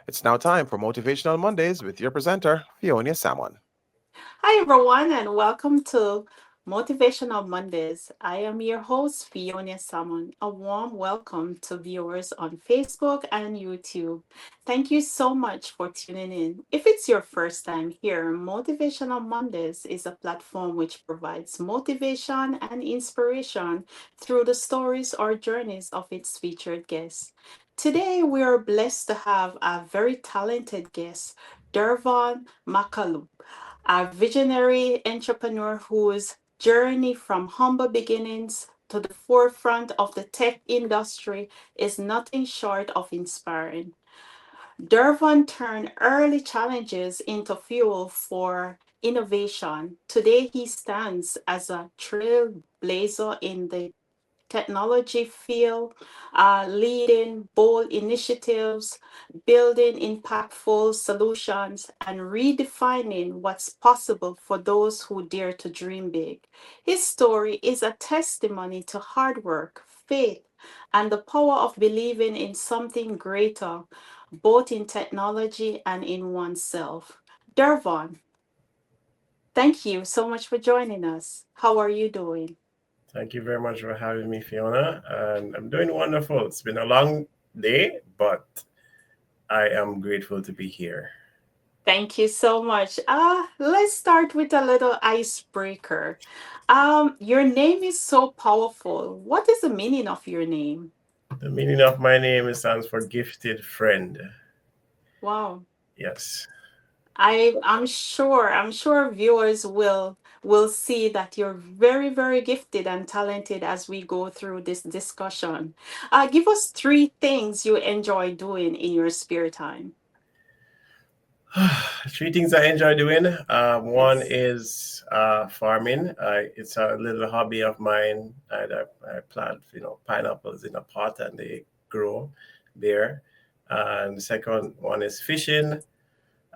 It's now time for Motivational Mondays with your presenter, Fiona Salmon. Hi, everyone, and welcome to Motivational Mondays. I am your host, Fiona Salmon. A warm welcome to viewers on Facebook and YouTube. Thank you so much for tuning in. If it's your first time here, Motivational Mondays is a platform which provides motivation and inspiration through the stories or journeys of its featured guests. Today, we are blessed to have a very talented guest, Dervon McKellop, a visionary entrepreneur whose journey from humble beginnings to the forefront of the tech industry is nothing short of inspiring. Dervon turned early challenges into fuel for innovation. Today, he stands as a trailblazer in the technology field, leading bold initiatives, building impactful solutions, and redefining what's possible for those who dare to dream big. His story is a testimony to hard work, faith, and the power of believing in something greater, both in technology and in oneself. Dervon, thank you so much for joining us. How are you doing? Thank you very much for having me, Fiona. And I'm doing wonderful. It's been a long day, but I am grateful to be here. Thank you so much. Let's start with a little icebreaker. Your name is so powerful. What is the meaning of your name? The meaning of my name stands for gifted friend. Wow. Yes. I'm sure viewers will see that you're very, very gifted and talented as we go through this discussion. Give us three things you enjoy doing in your spare time. Three things I enjoy doing. One Yes. is farming. It's a little hobby of mine. I plant, pineapples in a pot and they grow there. And the second one is fishing.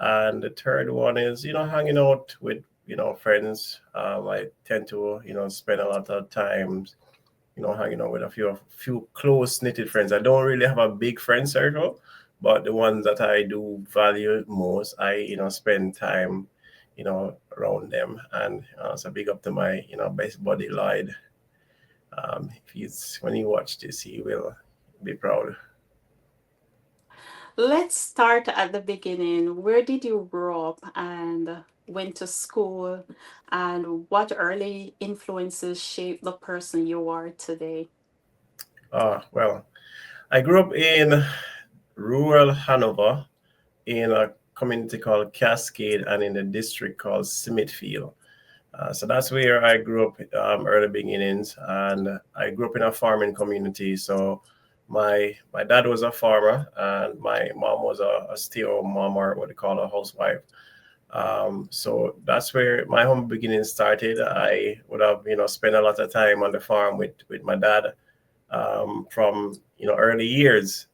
And the third one is, hanging out with, friends. I tend to, spend a lot of time, hanging out with a few close knitted friends. I don't really have a big friend circle, but the ones that I do value most, I, spend time, around them. And so big up to my, best buddy Lloyd. If he's when he watch this, he will be proud. Let's start at the beginning. Where did you grow up and went to school, and what early influences shaped the person you are today? Well, I grew up in rural Hanover in a community called Cascade and in a district called Smithfield. So that's where I grew up, early beginnings, and I grew up in a farming community. So my dad was a farmer, and my mom was a stay-at-home mom, or what they call a housewife. So that's where my home beginnings started. I would have, spent a lot of time on the farm with my dad, from early years.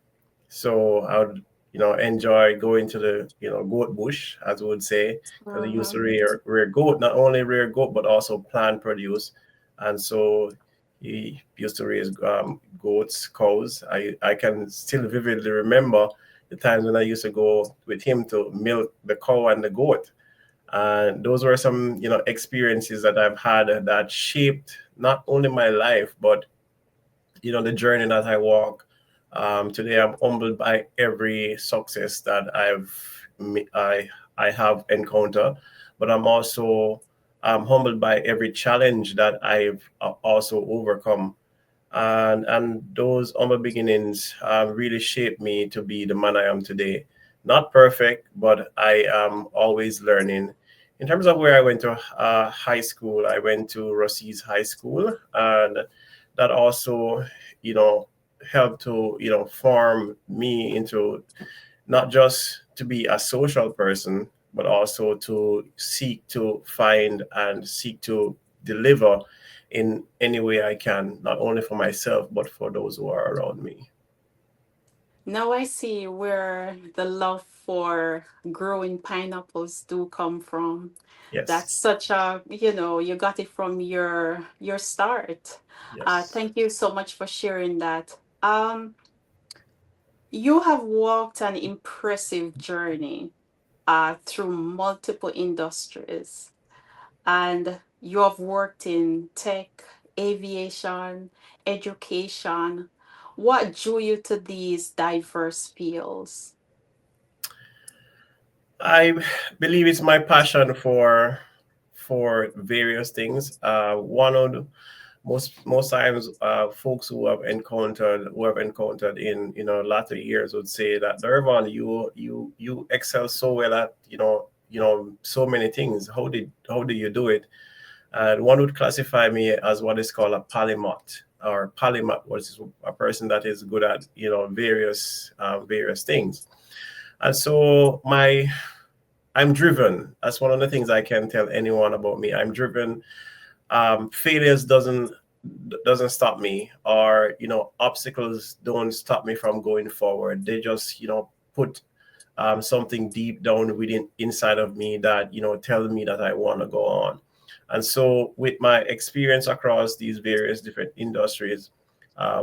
So I would, enjoy going to the, goat bush, as we would say, because they used to Mhm. rear goat, not only rear goat, but also plant produce. And so he used to raise goats, cows. I can still vividly remember the times when I used to go with him to milk the cow and the goat. And those were some, experiences that I've had that shaped not only my life, but the journey that I walk. Today, I'm humbled by every success that I have encountered, but I'm also humbled by every challenge that I've also overcome. And those humble beginnings really shaped me to be the man I am today. Not perfect, but I am always learning. In terms of where I went to high school, I went to Rossi's High School, and that also, you know, helped to, form me into not just to be a social person, but also to seek to find and seek to deliver in any way I can, not only for myself, but for those who are around me. Now I see where the love for growing pineapples do come from. Yes, That's such a, you got it from your start. yes. Thank you so much for sharing that. You have walked an impressive journey through multiple industries, and you have worked in tech, aviation, education. What drew you to these diverse fields? I believe it's my passion for various things. One of the most times, folks who have encountered in latter years would say that, Dervon, you excel so well at so many things. How do you do it? And one would classify me as what is called a polymath, or polymath, which is a person that is good at various things. And so I'm driven. That's one of the things I can tell anyone about me. I'm driven. Failures doesn't stop me, or obstacles don't stop me from going forward. They just put something deep down within inside of me that tell me that I want to go on. And so with my experience across these various different industries,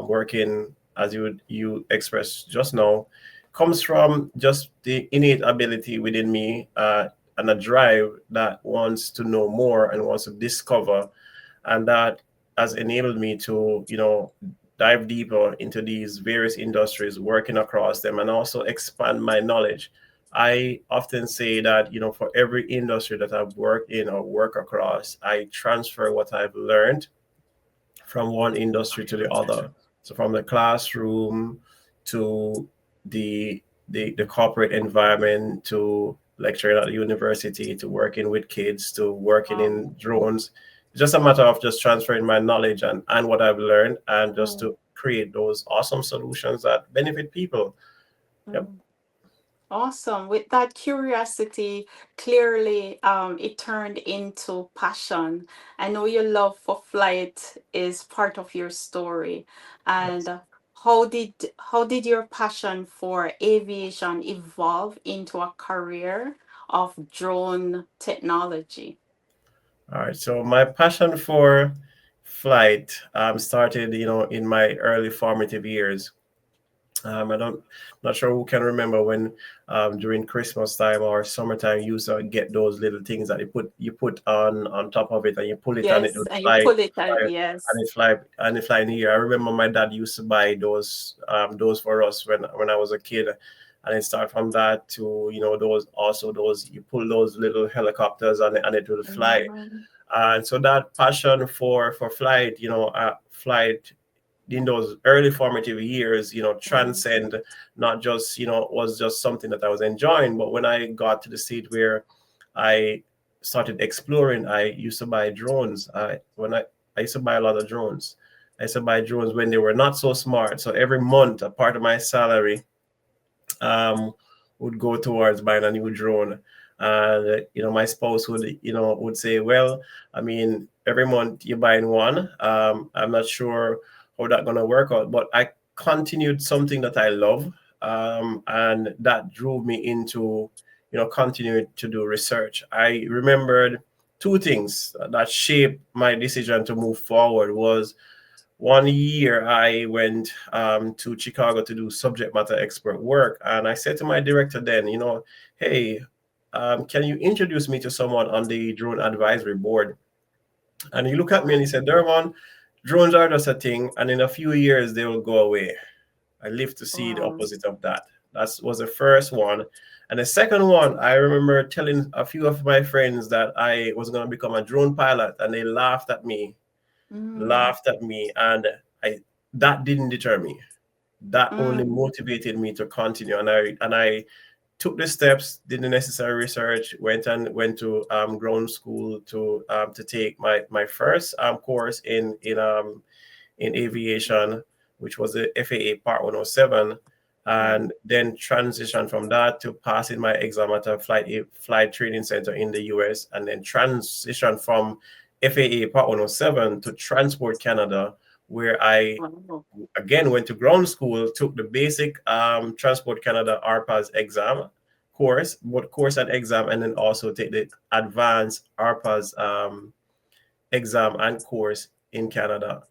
working as you expressed just now, comes from just the innate ability within me, and a drive that wants to know more and wants to discover, and that has enabled me to dive deeper into these various industries, working across them, and also expand my knowledge. I often say that for every industry that I've worked in or work across, I transfer what I've learned from one industry to the other. So from the classroom to the corporate environment, to lecturing at the university, to working with kids, to working Wow. in drones. It's just a matter of just transferring my knowledge and what I've learned, and just Mm, to create those awesome solutions that benefit people. Yep. mm. Awesome. With that curiosity, clearly it turned into passion. I know your love for flight is part of your story. Yes. And how did your passion for aviation evolve into a career of drone technology? All right. So my passion for flight started, in my early formative years. I don't, not sure who can remember when, during Christmas time or summertime, you used to get those little things that you put on top of it, and you pull it and it Yes, would and you fly, pull it out. fly Yes. and it fly in the air. I remember my dad used to buy those for us when I was a kid, and it started from that to those you pull those little helicopters, and it will fly. Mhm. And so that passion for flight, flight in those early formative years, Mhm. transcend, not just, was just something that I was enjoying. But when I got to the state where I started exploring, I used to buy drones. I used to buy a lot of drones. I used to buy drones when they were not so smart. So every month, a part of my salary um, would go towards buying a new drone. And my spouse would say, well, I mean, every month you're buying one. I'm not sure how that's gonna work out, but I continued something that I love, and that drove me into continuing to do research. I remembered two things that shaped my decision to move forward. Was one year I went to Chicago to do subject matter expert work, and I said to my director then, hey, can you introduce me to someone on the drone advisory board? And he looked at me and he said, Dervon, drones are just a thing, and in a few years they will go away. I live to see the Wow. opposite of that. That was the first one. And the second one, I remember telling a few of my friends that I was going to become a drone pilot, and they Mm, laughed at me, and I that didn't deter me. That only mm, motivated me to continue, and I took the steps, did the necessary research, went to ground school to take my first course in aviation, which was the FAA Part 107, mm, and then transition from that to passing my exam at a flight training center in the US, and then transition from FAA Part 107 to Transport Canada, where I wow. again went to ground school, took the basic Transport Canada RPAS exam course, both course and exam, and then also take the advanced RPAS exam and course in Canada.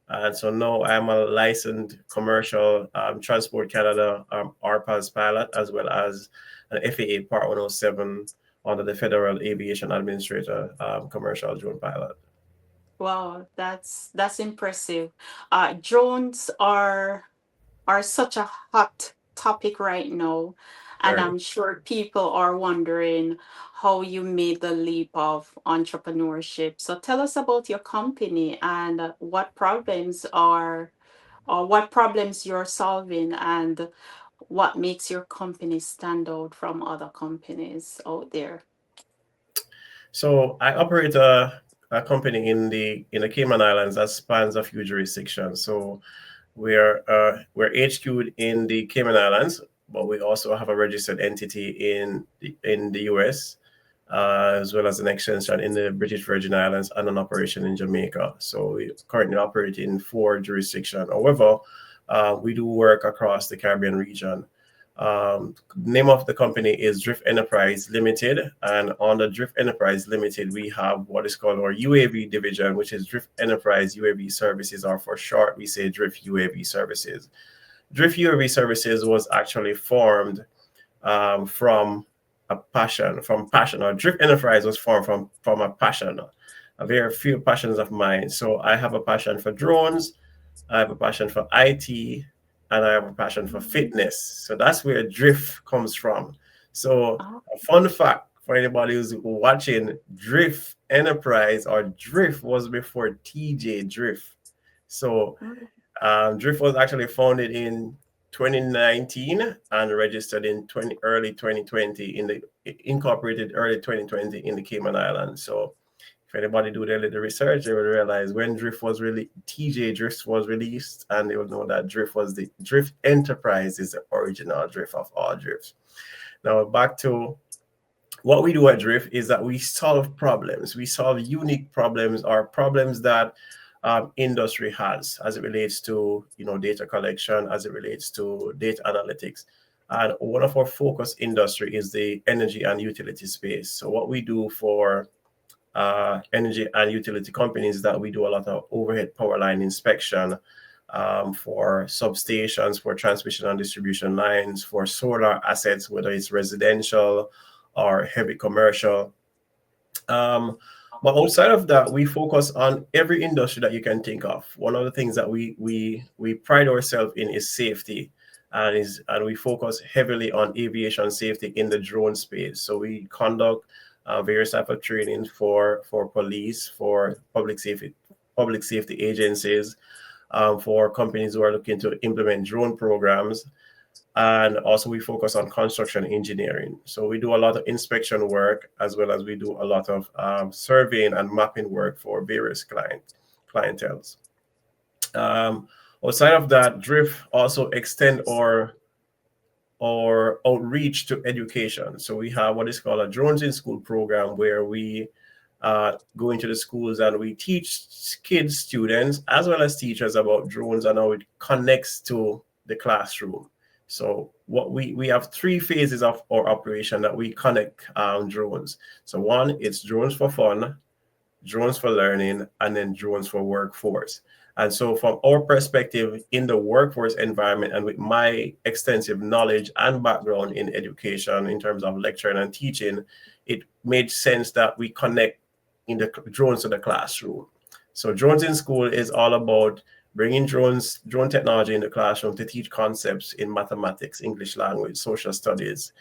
And so now I'm a licensed commercial Transport Canada RPAS pilot, as well as an FAA Part 107 under the Federal Aviation Administrator commercial drone pilot. Wow, that's impressive. Drones are such a hot topic right now, and Very. I'm sure people are wondering how you made the leap of entrepreneurship. So tell us about your company and what problems you're solving, and what makes your company stand out from other companies out there. So I operate a company in the Cayman Islands that spans a few jurisdictions. So we're HQ'd in the Cayman Islands, but we also have a registered entity in the US, as well as an extension in the British Virgin Islands and an operation in Jamaica. So we currently operate in 4 jurisdictions. However, we do work across the Caribbean region. Name of the company is Drift Enterprise Limited, and on the Drift Enterprise Limited, we have what is called our UAV division, which is Drift Enterprise UAV Services, or for short, we say Drift UAV Services. Drift UAV Services was actually formed from a passion, or Drift Enterprise was formed from a passion, a very few passions of mine. So I have a passion for drones, I have a passion for IT, and I have a passion for fitness. So that's where Drift comes from. So Oh, a fun fact for anybody who's watching, Drift Enterprise or Drift was before TJ Drift. So mm, Drift was actually founded in 2019 and registered in early 2020 in the incorporated early 2020 in the Cayman Islands. So if anybody do their little research, they will realize when Drift was really TJ Drift was released, and they will know that Drift was the Drift Enterprise is the original Drift of all drifts. Now back to what we do at Drift is that we solve problems. We solve unique problems or problems that industry has as it relates to data collection, as it relates to data analytics. And one of our focus industry is the energy and utility space. So what we do for energy and utility companies that we do a lot of overhead power line inspection for substations, for transmission and distribution lines, for solar assets, whether it's residential or heavy commercial. But outside of that, we focus on every industry that you can think of. One of the things that we pride ourselves in is safety, and we focus heavily on aviation safety in the drone space. So we conduct various type of training for police, for public safety agencies, for companies who are looking to implement drone programs. And also we focus on construction engineering. So we do a lot of inspection work, as well as we do a lot of surveying and mapping work for various clienteles. Outside of that, Drift also extend our outreach to education. So we have what is called a Drones in School program, where we go into the schools and we teach kids, students, as well as teachers about drones and how it connects to the classroom. So what we have 3 phases of our operation that we connect drones. So one, it's drones for fun, drones for learning, and then drones for workforce. And so from our perspective in the workforce environment, and with my extensive knowledge and background in education in terms of lecturing and teaching, it made sense that we connect in the drones to the classroom. So Drones in School is all about bringing drone technology in the classroom to teach concepts in mathematics, English language, social studies.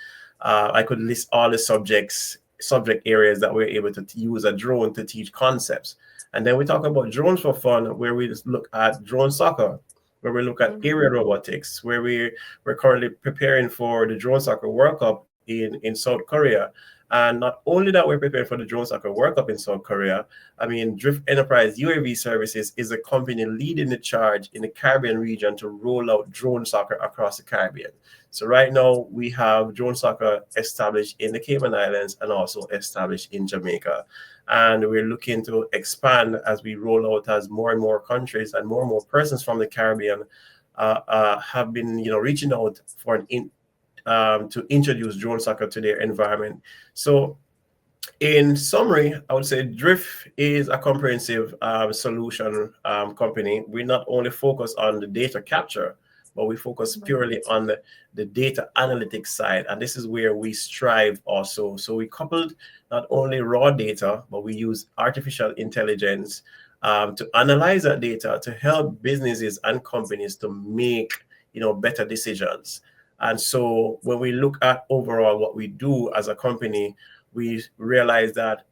I could list all the subject areas that we're able to use a drone to teach concepts. And then we talk about drones for fun, where we just look at drone soccer, where we look at aerial robotics, where we're currently preparing for the drone soccer World Cup in South Korea. And not only that, we're preparing for the Drone Soccer World Cup in South Korea. I mean, Drift Enterprise UAV Services is a company leading the charge in the Caribbean region to roll out drone soccer across the Caribbean. So right now, we have drone soccer established in the Cayman Islands and also established in Jamaica. And we're looking to expand as we roll out, as more and more countries and more persons from the Caribbean have been, reaching out for to introduce drone soccer to their environment. So In summary, I would say Drift is a comprehensive solution company. We not only focus on the data capture, but we focus purely on the data analytics side. And this is where we strive also. So we coupled not only raw data, but we use artificial intelligence to analyze that data to help businesses and companies to make better decisions. And so when we look at overall what we do as a company, we realize that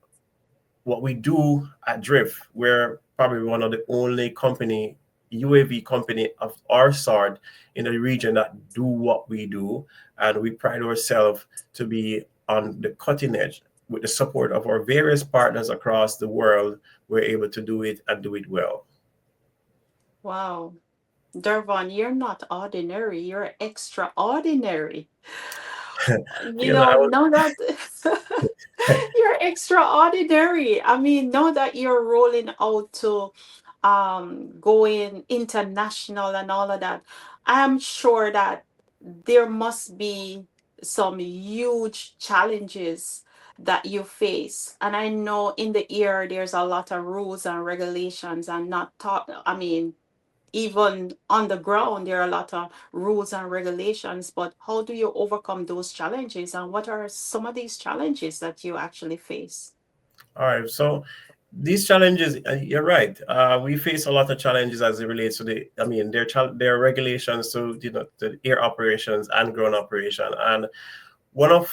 what we do at Drift, we're probably one of the only UAV company of our sort in the region that do what we do. And we pride ourselves to be on the cutting edge. With the support of our various partners across the world, we're able to do it and do it well. Wow. Dervon, you're not ordinary, you're extraordinary. You know, Know that you're extraordinary. I mean, know that you're rolling out to going international and all of that. I'm sure that there must be some huge challenges that you face. And I know in the air there's a lot of rules and regulations and not talk I mean even on the ground there are a lot of rules and regulations, but how do you overcome those challenges and what are some of these challenges that you actually face? all right. So these challenges, you're right. We face a lot of challenges as it relates to there are regulations to the air operations and ground operation. And one of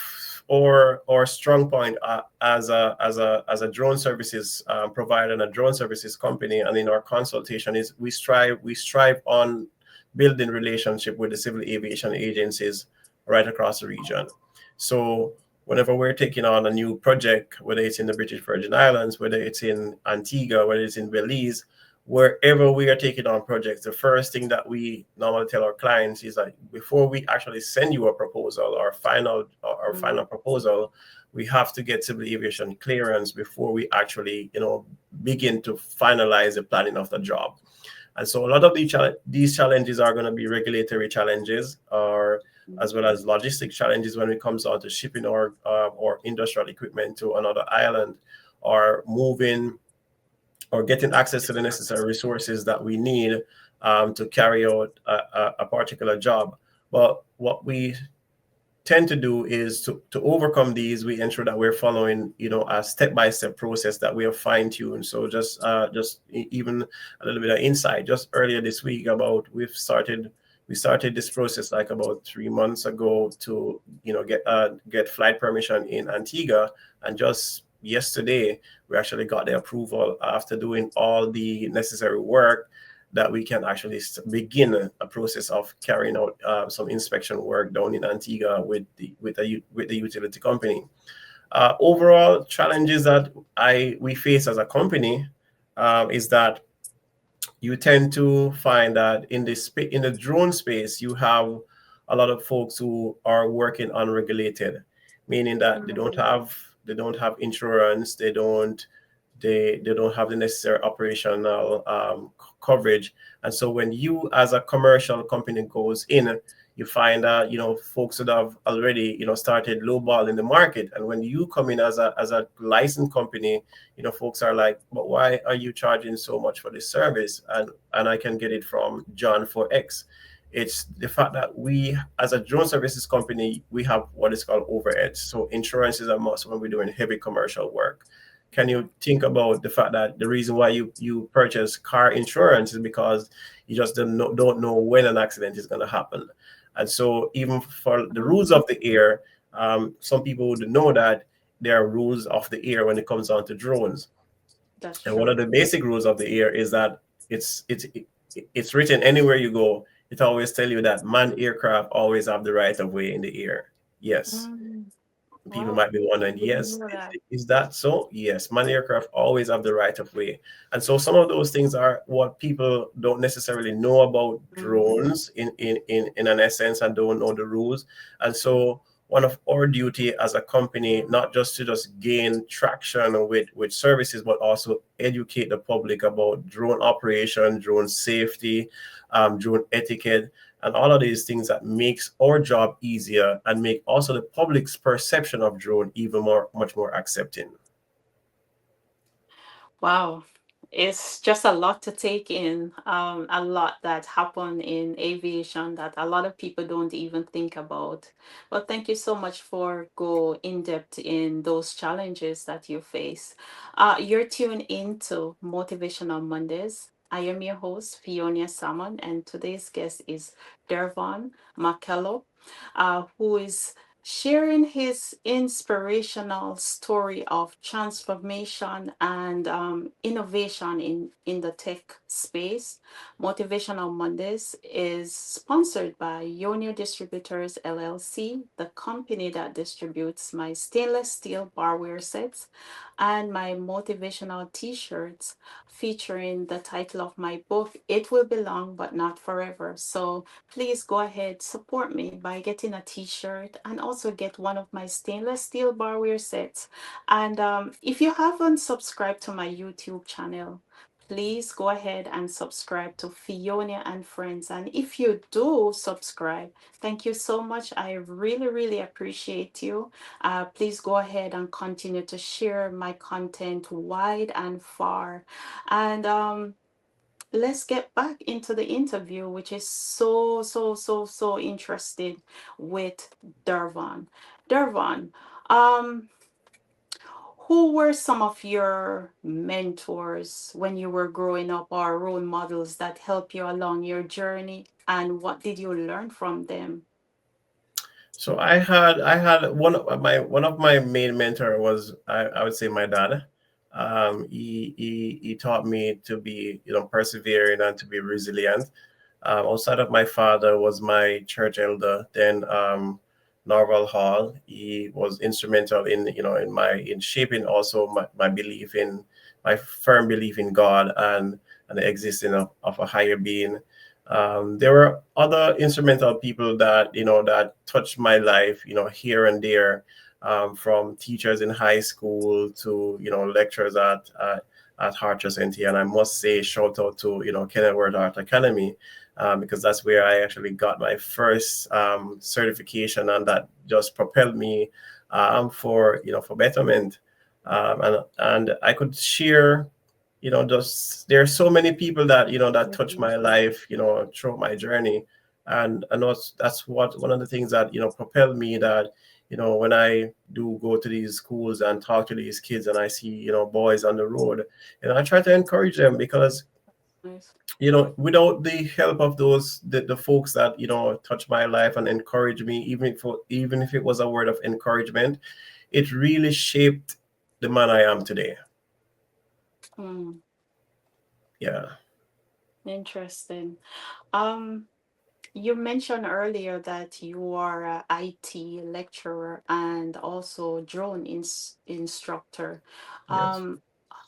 our strong point as a drone services provider and a drone services company, and in our consultation, is we strive on building relationship with the civil aviation agencies right across the region. So whenever we're taking on a new project, whether it's in the British Virgin Islands, whether it's in Antigua, whether it's in Belize, wherever we are taking on projects, the first thing that we normally tell our clients is that before we actually send you a proposal or final proposal, we have to get civil aviation clearance before we actually begin to finalize the planning of the job. And so a lot of these challenges are going to be regulatory challenges, or as well as logistic challenges when it comes down to shipping or industrial equipment to another island, or moving or getting access to the necessary resources that we need to carry out a particular job. But what we tend to do is to overcome these, we ensure that we're following a step-by-step process that we have fine-tuned. So just even a little bit of insight, just earlier this week we started this process like about 3 months ago to get flight permission in Antigua, and just yesterday we actually got the approval after doing all the necessary work that we can actually begin a process of carrying out some inspection work down in Antigua with the utility company. Overall challenges that we face as a company is that you tend to find that in the drone space, you have a lot of folks who are working unregulated, meaning that they don't have insurance, they don't have the necessary operational coverage. And so when you as a commercial company goes in, you find that folks that have already started lowball in the market, and when you come in as a licensed company, folks are like, but why are you charging so much for this service, and I can get it from John for X. It's the fact that we, as a drone services company, we have what is called overheads. So insurance is a must when we're doing heavy commercial work. Can you think about the fact that the reason why you purchase car insurance is because you just don't know when an accident is going to happen? And so even for the rules of the air, some people would know that there are rules of the air when it comes down to drones. That's and true. One of the basic rules of the air is that it's written anywhere you go. It always tell you that manned aircraft always have the right of way in the air. Yes. People Wow. might be wondering, Didn't yes, know that. is that so? Yes, manned aircraft always have the right of way. And so some of those things are what people don't necessarily know about drones in an essence, and don't know the rules. And so one of our duty as a company, not just to just gain traction with services, but also educate the public about drone operation, drone safety, drone etiquette, and all of these things that makes our job easier and make also the public's perception of drone even much more accepting. Wow. It's just a lot to take in, a lot that happen in aviation that a lot of people don't even think about. But thank you so much for go in depth in those challenges that you face. You're tuned into Motivational Mondays. I am your host, Fiona Salmon, and today's guest is Dervon McKellop, who is sharing his inspirational story of transformation and innovation in the tech space. Motivational Mondays is sponsored by Yonio Distributors LLC, the company that distributes my stainless steel barware sets and my motivational t-shirts featuring the title of my book, It Will Be Long But Not Forever. So please go ahead, support me by getting a t-shirt and also get one of my stainless steel barware sets. And if you haven't subscribed to my YouTube channel, please go ahead and subscribe to Fiona and Friends. And if you do subscribe, thank you so much. I really, really appreciate you. Please go ahead and continue to share my content wide and far. And let's get back into the interview, which is so interesting with Dervon. Dervon, um, who were some of your mentors when you were growing up or role models that helped you along your journey, and what did you learn from them? So I had one of my main mentor was I would say my dad. He taught me to be persevering and to be resilient. Outside of my father was my church elder, then Norval Hall. He was instrumental in shaping also my belief in my firm belief in God and the existence of a higher being. There were other instrumental people that touched my life, here and there, from teachers in high school to lecturers at Hartress NT. And I must say, shout out to Kenilworth Art Academy, because that's where I actually got my first certification, and that just propelled me for betterment. And I could share, just there are so many people that touch my life, through my journey. And I know that's what one of the things that propelled me, that when I do go to these schools and talk to these kids and I see boys on the road, I try to encourage them, because Nice. without the help of the folks that touch my life and encourage me, even if it was a word of encouragement, it really shaped the man I am today. Hmm, Yeah. interesting. Um, You mentioned earlier that you are a IT lecturer and also drone instructor. Yes. Um,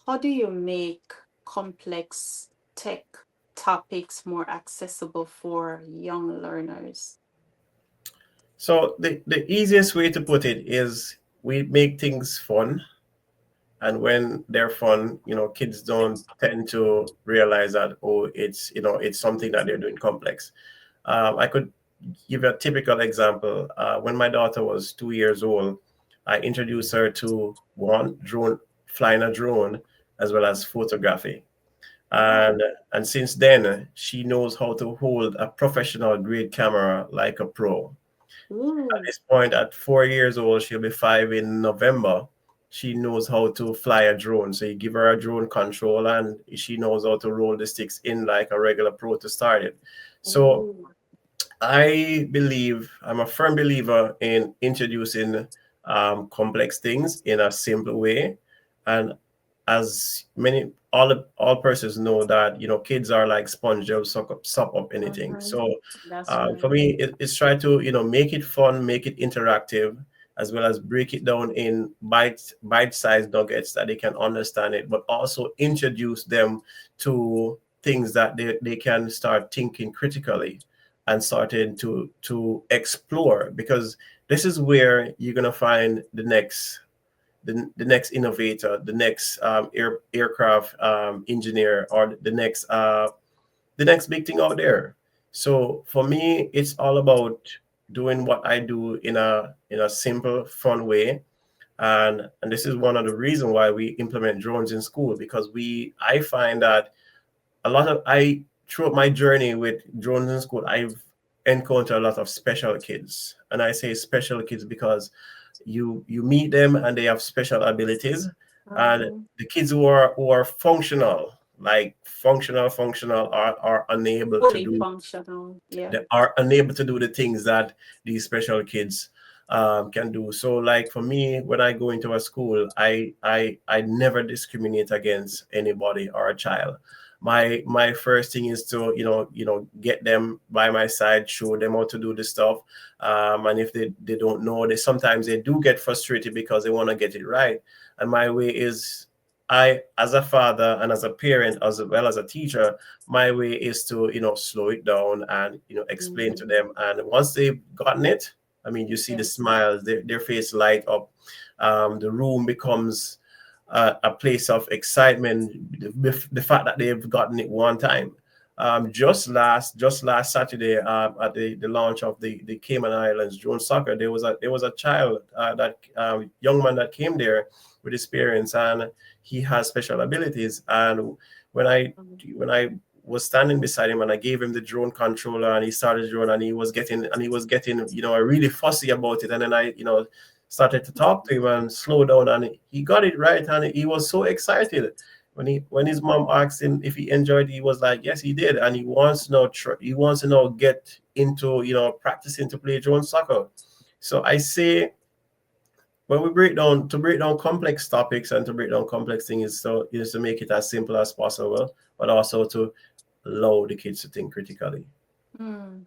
how do you make complex tech topics more accessible for young learners? So the easiest way to put it is we make things fun, and when they're fun, kids don't tend to realize that, oh, it's something that they're doing complex. I could give a typical example. When my daughter was 2 years old, I introduced her to one drone, flying a drone, as well as photography. Oh, And since then, she knows how to hold a professional grade camera like a pro. At ooh, this point, at 4 years old, she'll be 5 in November. She knows how to fly a drone. So you give her a drone control, and she knows how to roll the sticks in like a regular pro to start it. So ooh, I'm a firm believer in introducing complex things in a simple way. And as many all persons know that kids are like sponge, they'll suck up anything. mhm. So That's for right. me, it's try to make it fun, make it interactive, as well as break it down in bite-sized nuggets that they can understand it, but also introduce them to things that they can start thinking critically and starting to explore, because this is where you're gonna find the next innovator, the next aircraft engineer, or the next big thing out there. So for me, it's all about doing what I do in a simple, fun way. And this is one of the reasons why we implement drones in school, because I find that I throughout my journey with drones in school, I've encountered a lot of special kids. And I say special kids because you meet them and they have special abilities. And Mhm. the kids who are functional, like functional are unable to Fully do functional. Yeah. they are unable to do the things that these special kids can do. So, like for me, when I go into a school, I never discriminate against anybody or a child. My first thing is to get them by my side, show them how to do the stuff. And if they don't know, they sometimes they do get frustrated because they want to get it right. And my way is, I, as a father and as a parent, as well as a teacher, my way is to slow it down and explain to Mhm. them. And once they've gotten it, I mean, you see the Yes. smiles, their face light up. The room becomes a place of excitement. The fact that they've gotten it one time. Just last Saturday, at the launch of the Cayman Islands drone soccer, there was a child, that young man that came there with experience, and he has special abilities. And when I Mhm. when I was standing beside him and I gave him the drone controller, and he started drone, and he was getting really fussy about it. And then I started to talk to him and slow down, and he got it right, and he was so excited. When his mom asked him if he enjoyed it, he was like, yes, he did. And he wants to know get into practicing to play drone soccer. So I say, when we break down complex topics and to break down complex things, is to make it as simple as possible, but also to allow the kids to think critically. Mm.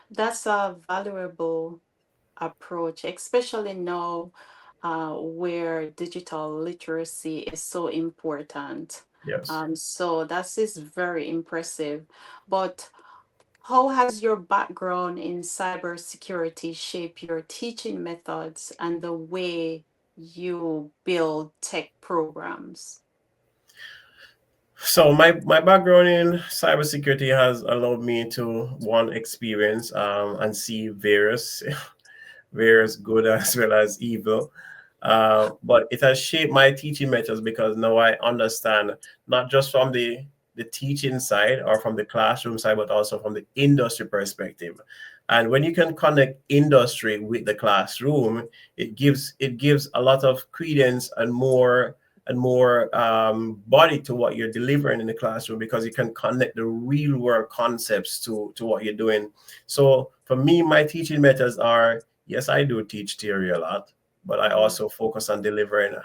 That's a valuable approach, especially now where digital literacy is so important. Yes. So that is very impressive. But how has your background in cybersecurity shaped your teaching methods and the way you build tech programs? So my background in cybersecurity has allowed me to one experience and see various good as well as evil. But it has shaped my teaching methods, because now I understand, not just from the teaching side or from the classroom side, but also from the industry perspective. And when you can connect industry with the classroom, it gives a lot of credence and more body to what you're delivering in the classroom, because you can connect the real world concepts to what you're doing. So for me, my teaching methods are, yes, I do teach theory a lot, but I Mhm. also focus on delivering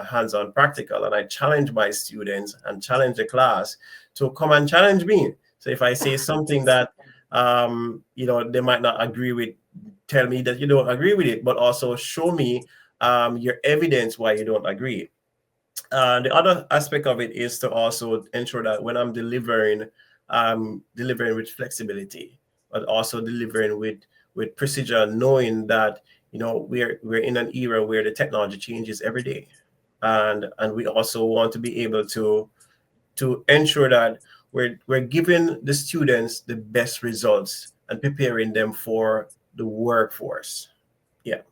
hands-on practical, and I challenge my students and challenge the class to come and challenge me. So if I say something that they might not agree with, tell me that you don't agree with it, but also show me your evidence why you don't agree. The other aspect of it is to also ensure that when I'm delivering with flexibility, but also delivering with precision, knowing that we're in an era where the technology changes every day, and we also want to be able to ensure that we're giving the students the best results and preparing them for the workforce. Yeah.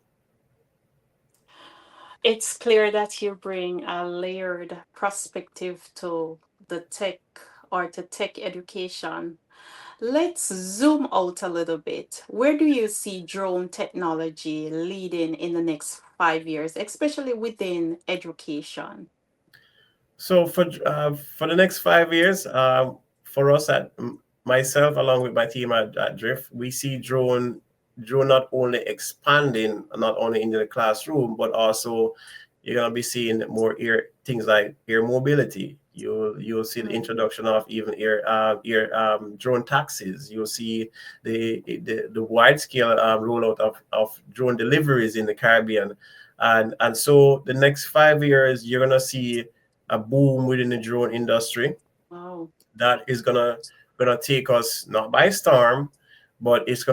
It's clear that you bring a layered perspective to the tech or to tech education. Let's zoom out a little bit. Where do you see drone technology leading in the next 5 years, especially within education? So for the next 5 years, for us at myself along with my team at Drift, we see drone not only expanding, not only into the classroom, but also you're gonna be seeing more air things like air mobility. You'll see the Mm. introduction of even air drone taxis. You'll see the wide scale rollout of drone deliveries in the Caribbean, and so the next 5 years you're gonna see a boom within the drone industry Wow. that is gonna take us not by storm, but it's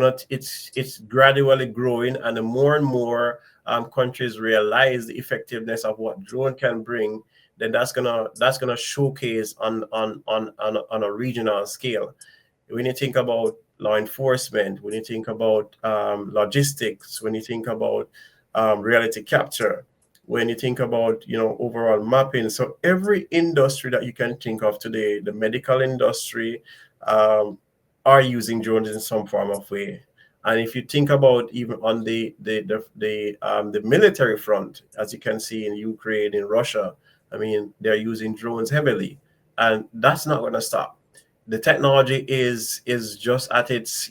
gradually growing, and the more and more countries realize the effectiveness of what drone can bring, then that's gonna showcase on a regional scale. When you think about law enforcement, when you think about logistics, when you think about reality capture, when you think about overall mapping. So every industry that you can think of today, the medical industry, um, are using drones in some form of way. And if you think about even on the military front, as you can see in Ukraine, in Russia, I mean, they're using drones heavily, and that's not going to stop. The technology is just at its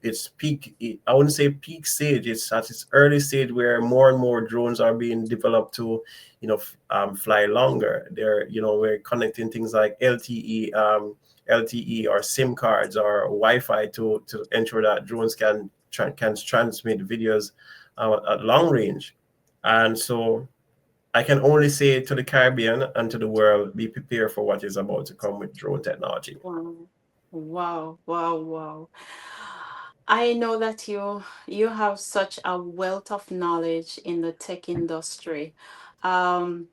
its peak. I wouldn't say peak stage. It's at its early stage where more and more drones are being developed to fly longer. They're we're connecting things like LTE or SIM cards or Wi-Fi to ensure that drones can transmit videos at long range. And so I can only say to the Caribbean and to the world, be prepared for what is about to come with drone technology. Wow. Wow, wow, wow. I know that you have such a wealth of knowledge in the tech industry. Um,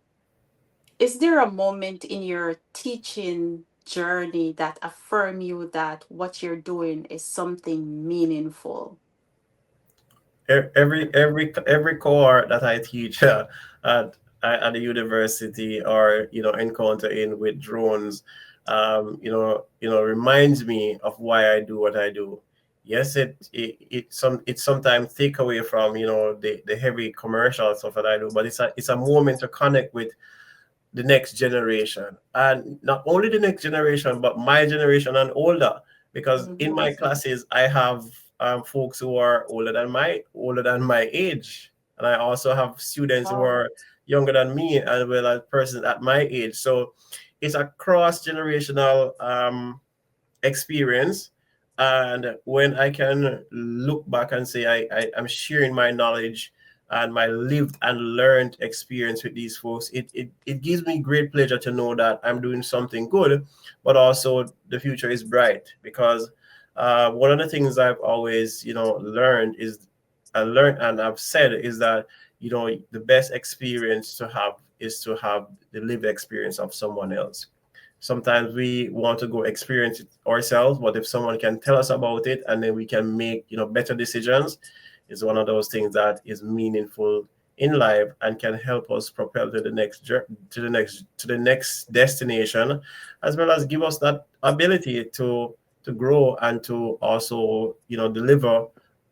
is there a moment in your teaching journey that affirm you that what you're doing is something meaningful? Every cohort that I teach at the university or encounter in with drones, reminds me of why I do what I do. Yes, it sometimes take away from the heavy commercial stuff that I do, but it's a moment to connect with the next generation, and not only the next generation but my generation and older, because in Mhm. my classes I have folks who are older than my age, and I also have students who Wow. are younger than me as well as persons at my age. So it's a cross generational experience. And when I can look back and say I'm sharing my knowledge and my lived and learned experience with these folks, it gives me great pleasure to know that I'm doing something good, but also the future is bright. Because one of the things I've always learned is I learned and I've said is that the best experience to have is to have the lived experience of someone else. Sometimes we want to go experience it ourselves, but if someone can tell us about it and then we can make better decisions, it's one of those things that is meaningful in life and can help us propel to the next destination, as well as give us that ability to grow and to also deliver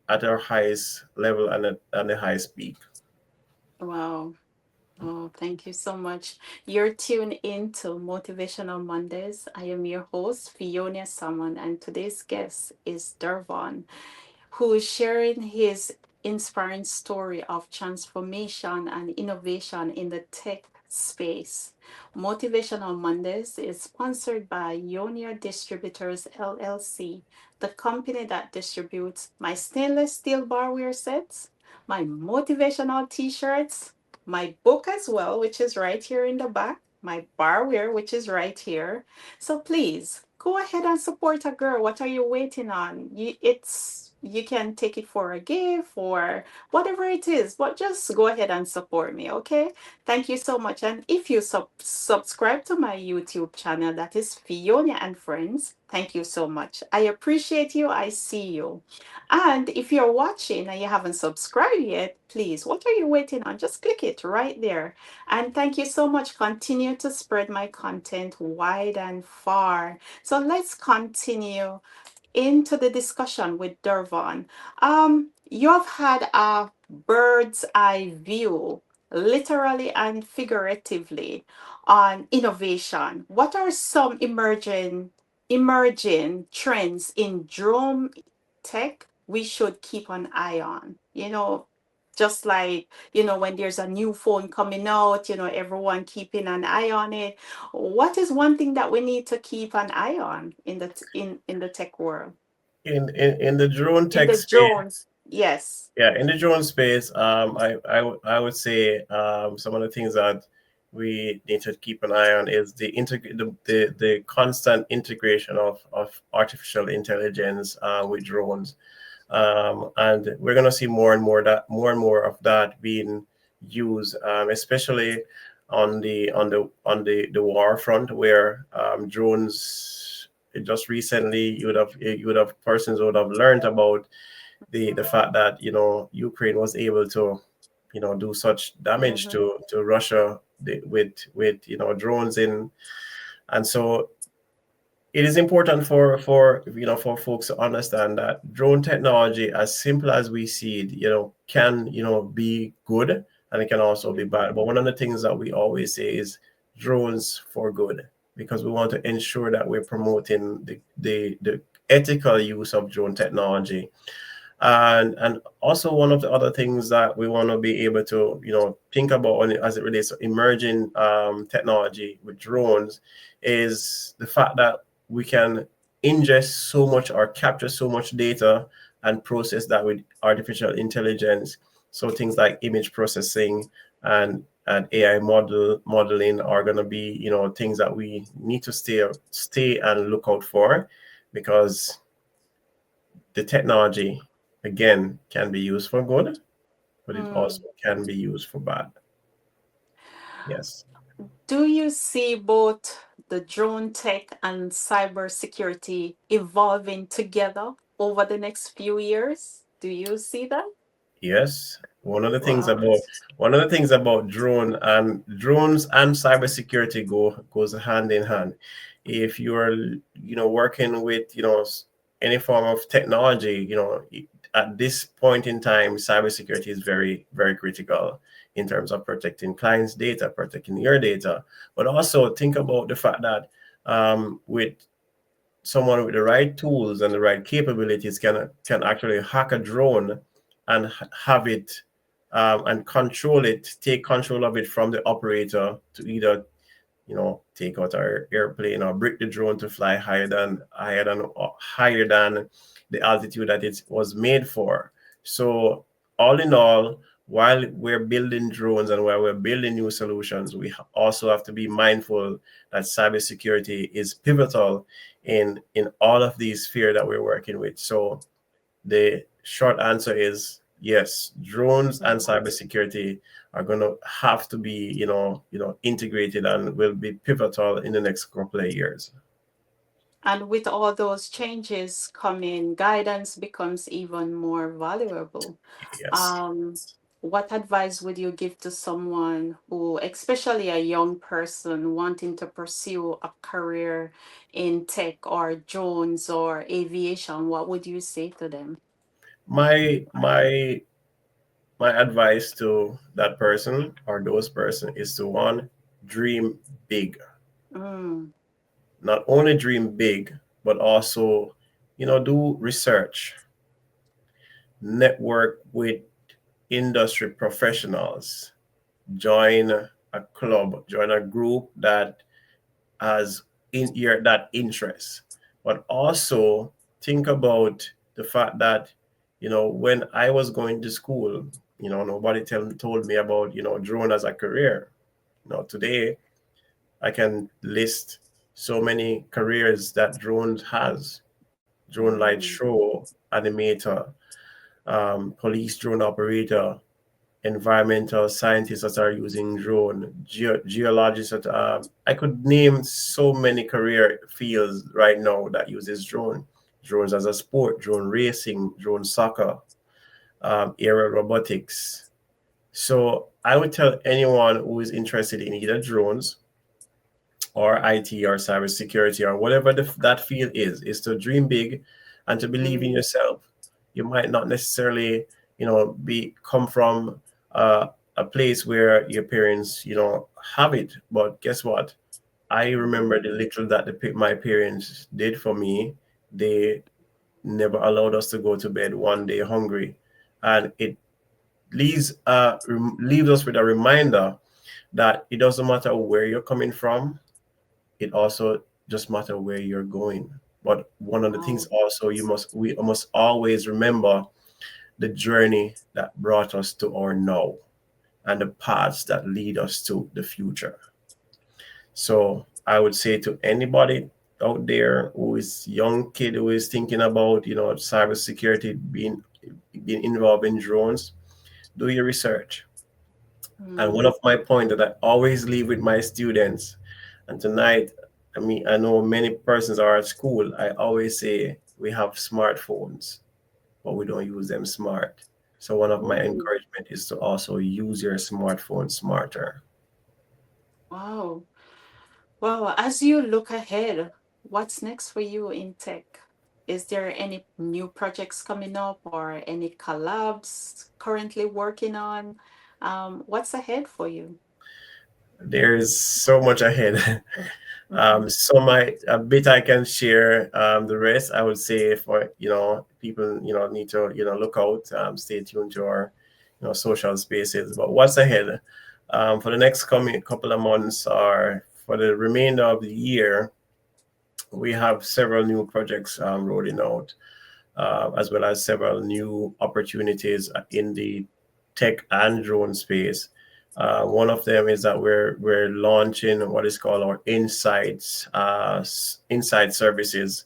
at our highest level and at the highest peak. Wow. Oh, thank you so much. You're tuned into Motivational Mondays. I am your host, Fiona Salmon, and today's guest is Dervon, who is sharing his inspiring story of transformation and innovation in the tech space. Motivational Mondays is sponsored by Ionia Distributors LLC, the company that distributes my stainless steel barware sets, my motivational t shirts, my book as well, which is right here in the back, my barware, which is right here. So please go ahead and support a girl. What are you waiting on? You can take it for a gift or whatever it is, but just go ahead and support me, okay? Thank you so much. And if you subscribe to my YouTube channel, that is Fiona and Friends, thank you so much. I appreciate you. I see you. And if you're watching and you haven't subscribed yet, please, what are you waiting on? Just click it right there. And thank you so much. Continue to spread my content wide and far. So let's continue into the discussion with Dervon. You have had a bird's eye view, literally and figuratively, on innovation. What are some emerging trends in drone tech we should keep an eye on? Just like, when there's a new phone coming out, everyone keeping an eye on it. What is one thing that we need to keep an eye on in the tech world? In the drone In tech the space. drones, yes. Yeah, in the drone space, I would say some of the things that we need to keep an eye on is the constant integration of artificial intelligence with drones, and we're gonna see more and more of that being used, especially on the war front, where drones just recently you would have persons would have learned about the fact that Ukraine was able to do such damage Mm-hmm. to Russia with drones in. And so it is important for folks to understand that drone technology, as simple as we see it, can be good, and it can also be bad. But one of the things that we always say is drones for good, because we want to ensure that we're promoting the ethical use of drone technology. And also, one of the other things that we want to be able to think about as it relates to emerging technology with drones is the fact that we can ingest so much or capture so much data and process that with artificial intelligence. So things like image processing and AI modeling are going to be things that we need to stay and look out for, because the technology, again, can be used for good, but it also Mm. can be used for bad. Yes. Do you see both the drone tech and cybersecurity evolving together over the next few years? Do you see that? Yes. Wow. One of the things about drones and cybersecurity goes hand in hand. If you're working with any form of technology, at this point in time, cybersecurity is very, very critical in terms of protecting clients' data, protecting your data. But also think about the fact that with someone with the right tools and the right capabilities can actually hack a drone and have it and control it, take control of it from the operator to either take out our airplane or break the drone to fly higher than the altitude that it was made for. So all in all, while we're building drones and while we're building new solutions, we also have to be mindful that cybersecurity is pivotal in all of these spheres that we're working with. So the short answer is yes, drones and Mhm. cybersecurity are going to have to be, integrated and will be pivotal in the next couple of years. And with all those changes coming, guidance becomes even more valuable. Yes. Um, what advice would you give to someone who, especially a young person, wanting to pursue a career in tech or drones or aviation? What would you say to them? My my my advice to that person or those person is to one, dream big. Mm, Not only dream big, but also, do research, network with industry professionals, join a club, join a group that has in your that interest. But also think about the fact that when I was going to school, nobody told me about drone as a career. Today I can list so many careers that drones has: drone light mm, show animator, police drone operator, environmental scientists that are using drone, geologists that I could name so many career fields right now that uses drones as a sport, drone racing, drone soccer, aerial robotics. So I would tell anyone who is interested in either drones or IT or cybersecurity or whatever that field is to dream big and to believe in mm, yourself. You might not necessarily, be come from a place where your parents, have it, but guess what? I remember mm, the little that my parents did for me. They never allowed us to go to bed one day hungry, and it leaves us with a reminder that it doesn't matter where you're coming from, it also just matter where you're going. But one of the things wow. also we must always remember the journey that brought us to our now and the paths that lead us to the future. So I would say to anybody out there who is young kid who is thinking about cybersecurity, being involved in drones, do your research. And one Mm, of my points that I always leave with my students, and tonight I mean, I know many persons are at school. I always say we have smartphones, but we don't use them smart. So one of my Mm, encouragement is to also use your smartphone smarter. wow. Well, as you look ahead, what's next for you in tech? Is there any new projects coming up or any collabs currently working on? What's ahead for you? There's so much ahead. Mhm. So my a bit I can share. The rest I would say for people need to look out. Stay tuned to our social spaces. But what's ahead for the next coming couple of months or for the remainder of the year, we have several new projects rolling out, as well as several new opportunities in the tech and drone space. One of them is that we're launching what is called our insights insight services,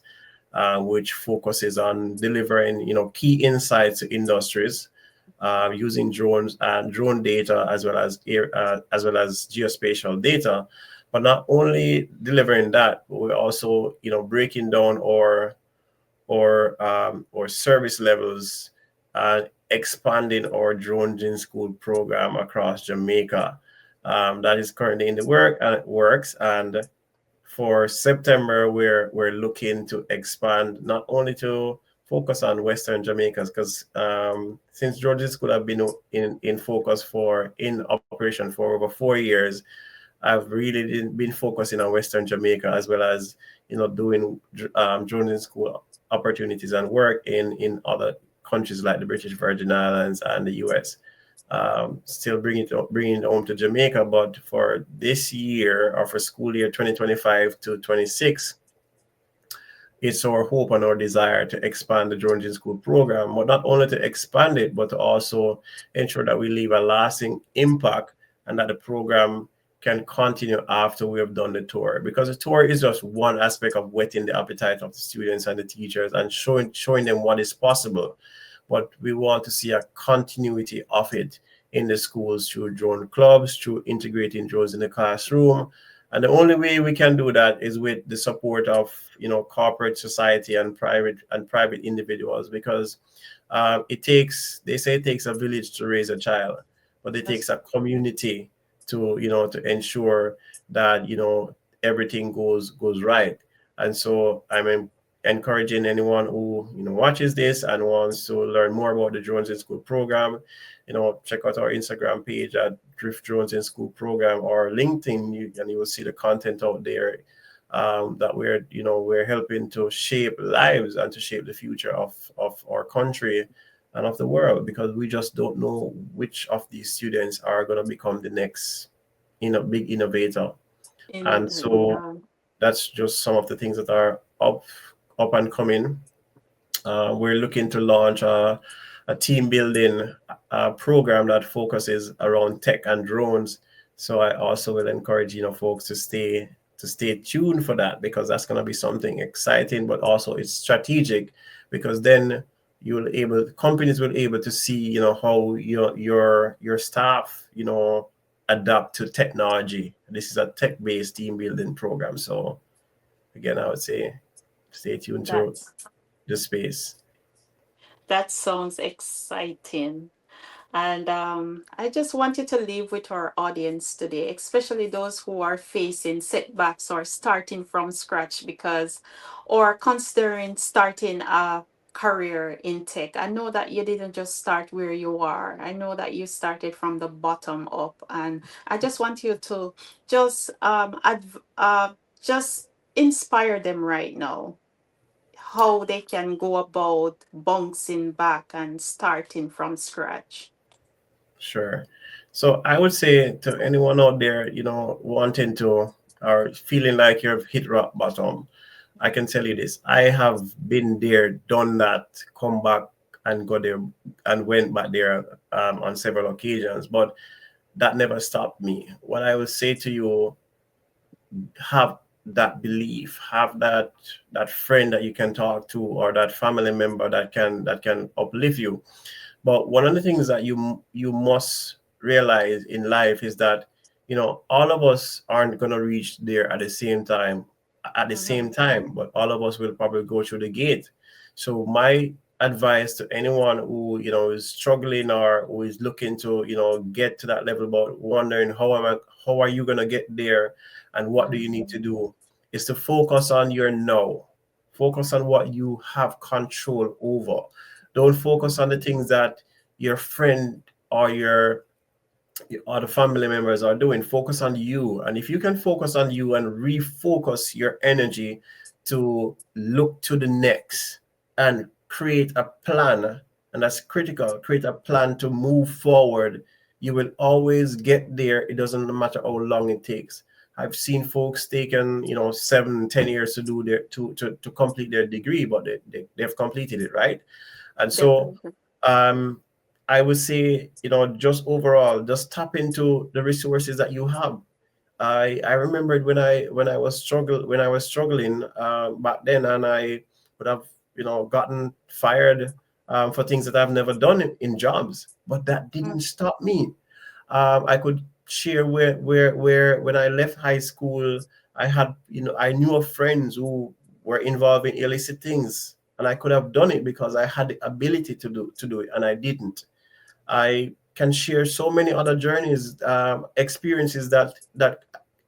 which focuses on delivering key insights to industries using drones and drone data as well as as well as geospatial data. But not only delivering that, but we're also breaking down or service levels, expanding our drones in school program across Jamaica. That is currently in the work and it works. And for September, we're looking to expand not only to focus on Western Jamaica, because since Georgia School have been in focus for in operation for over 4 years, I've really been focusing on Western Jamaica as well as doing joining school opportunities and work in other countries like the British Virgin Islands and the U.S. Still bringing it home to Jamaica, but for this year or for school year 2025 to 26, it's our hope and our desire to expand the Georgian School program, but not only to expand it, but to also ensure that we leave a lasting impact and that the program can continue after we have done the tour. Because the tour is just one aspect of whetting the appetite of the students and the teachers and showing them what is possible. But we want to see a continuity of it in the schools through drone clubs, through integrating drones in the classroom, and the only way we can do that is with the support of corporate society and private individuals, because they say it takes a village to raise a child, but it takes That's a community to ensure that everything goes right. And so I'm encouraging anyone who watches this and wants to learn more about the Drones in School program, check out our Instagram page at Drift Drones in School program or LinkedIn, and you will see the content out there, that we're helping to shape lives and to shape the future of our country and of the world, because we just don't know which of these students are going to become the next big innovator. And so yeah. that's just some of the things that are up and coming. We're looking to launch a team building program that focuses around tech and drones. So I also will encourage folks to stay tuned for that, because that's going to be something exciting, but also it's strategic, because then companies will able to see how your staff adapt to technology. This is a tech-based team building program. So again, I would say stay tuned to That's the space. that sounds exciting. And I just wanted to leave with our audience today, especially those who are facing setbacks or starting from scratch or considering starting a career in tech. I know that you didn't just start where you are. I know that you started from the bottom up, and I just want you to just just inspire them right now how they can go about bouncing back and starting from scratch. Sure. So I would say to anyone out there, wanting to or feeling like you've hit rock bottom, I can tell you this. I have been there, done that, come back and got there and went back there on several occasions, but that never stopped me. What I would say to you, have that belief, have that friend that you can talk to, or that family member that can uplift you. But one of the things that you must realize in life is that all of us aren't going to reach there at the same time. at the Mm-hmm. same time, but all of us will probably go through the gate. So my advice to anyone who is struggling or who is looking to get to that level, but wondering how are you going to get there and what do you need to do, is to focus on your now. Focus on what you have control over. Don't focus on the things that your friend or your other family members are doing. Focus on you. And if you can focus on you and refocus your energy to look to the next and create a plan, and that's critical, create a plan to move forward, you will always get there. It doesn't matter how long it takes. I've seen folks taken 7-10 years to do their to complete their degree, but they've completed it, right? And so Definitely. um I would say, just overall, just tap into the resources that you have. I remembered when I was struggling back then, and I would have gotten fired for things that I've never done in jobs, but that didn't stop me. I could share where when I left high school, I knew of friends who were involved in illicit things, and I could have done it because I had the ability to do it, and I didn't. I can share so many other journeys, experiences that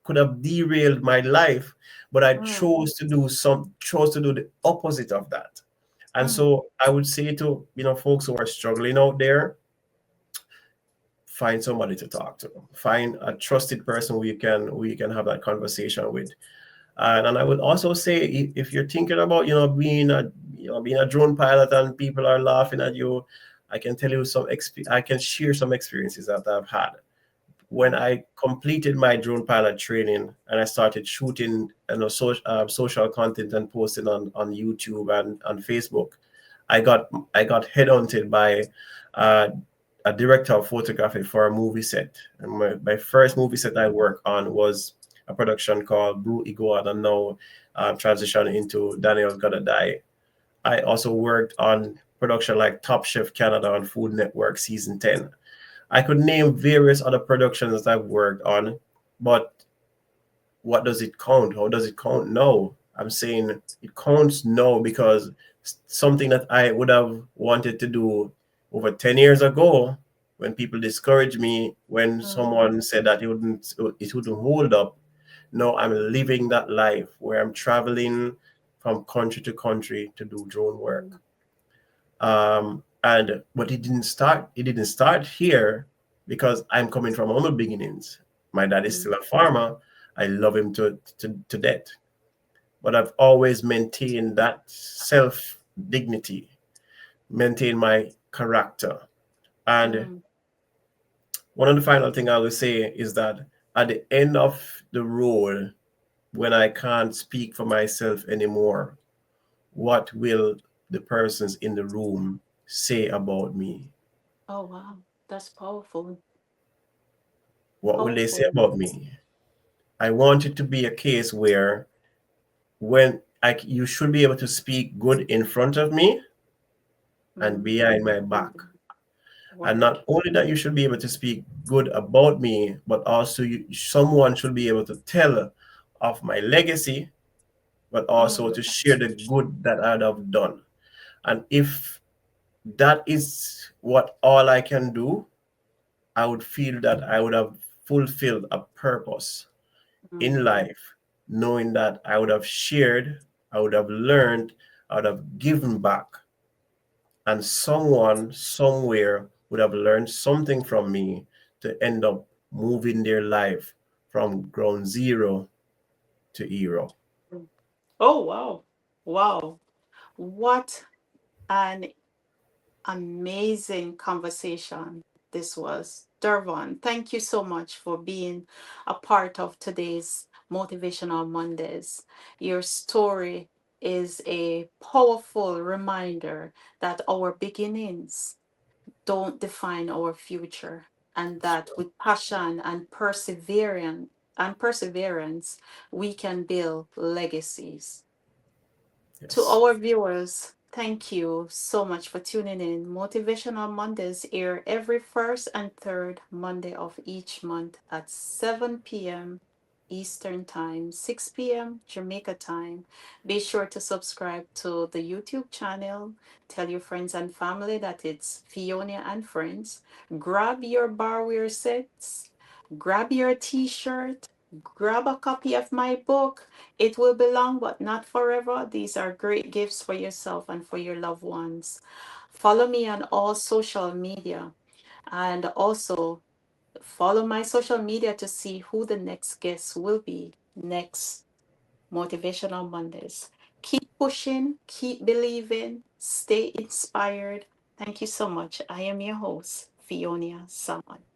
could have derailed my life, but I chose to do the opposite of that. And so I would say to folks who are struggling out there, find somebody to talk to, find a trusted person we can have that conversation with. And I would also say, if you're thinking about being a drone pilot and people are laughing at you, I can tell you I can share some experiences that I've had when I completed my drone pilot training and I started shooting social content and posting on YouTube and on Facebook. I got headhunted by uh, a director of photography for a movie set. And my first movie set I worked on was a production called Blue Iguana, and now transitioned into Daniel Gotta Die. I also worked on production like Top Chef Canada on Food Network season 10. I could name various other productions that I've worked on, but what does it count? How does it count? No, I'm saying it counts no, because something that I would have wanted to do over 10 years ago, when people discouraged me, when someone said that it wouldn't hold up. No, I'm living that life where I'm traveling from country to country to do drone work. And but it didn't start here, because I'm coming from humble beginnings. My dad is still a farmer. I love him to death, but I've always maintained that self dignity, maintain my character. And one of the final thing I will say is that at the end of the road, when I can't speak for myself anymore, what will the persons in the room say about me? Oh, wow. That's powerful. What will they say Powerful. about me? I want it to be a case where you should be able to speak good in front of me and behind my back. And Word. not only that, you should be able to speak good about me, but also someone should be able to tell of my legacy, but also to share the good that I'd have done. And if that is what all I can do, I would feel that I would have fulfilled a purpose in life, knowing that I would have shared, I would have learned, I would have given back, and someone somewhere would have learned something from me to end up moving their life from ground zero to hero. Oh, wow. Wow. What an amazing conversation this was. Dervon, thank you so much for being a part of today's Motivational Mondays. Your story is a powerful reminder that our beginnings don't define our future, and that with passion and perseverance we can build legacies. To Yes. our viewers, thank you so much for tuning in. Motivational Mondays air every first and third Monday of each month at 7 p.m. Eastern Time, 6 p.m. Jamaica time. Be sure to subscribe to the YouTube channel. Tell your friends and family that it's Fiona and Friends. Grab your barware sets, grab your t-shirt, grab a copy of my book. It will be long but not forever. These are great gifts for yourself and for your loved ones. Follow me on all social media, and also follow my social media to see who the next guest will be next Motivational Mondays. Keep pushing, keep believing, stay inspired. Thank you so much. I am your host, Fiona Salmon.